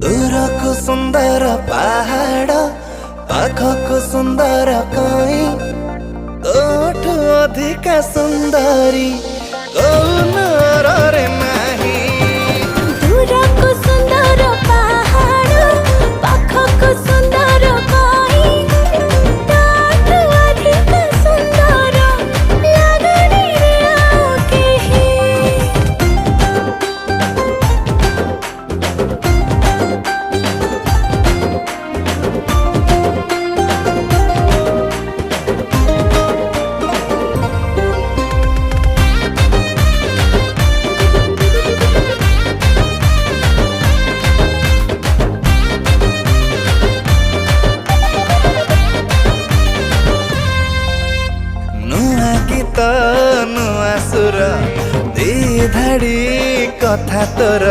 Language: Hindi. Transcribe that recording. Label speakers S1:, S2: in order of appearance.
S1: दूर को सुंदर पहाड़ पाखक सुंदर कई तोठु अधिक सुंदरी कौन रे नाही।
S2: दूरको सुन्दर पहाड पाखको सुन्दर कई ताठु अधिक सुन्दर लाग्ने रे आउ केही।
S1: नुआ गीत नुआ सुर दी धाड़ी कथा तोर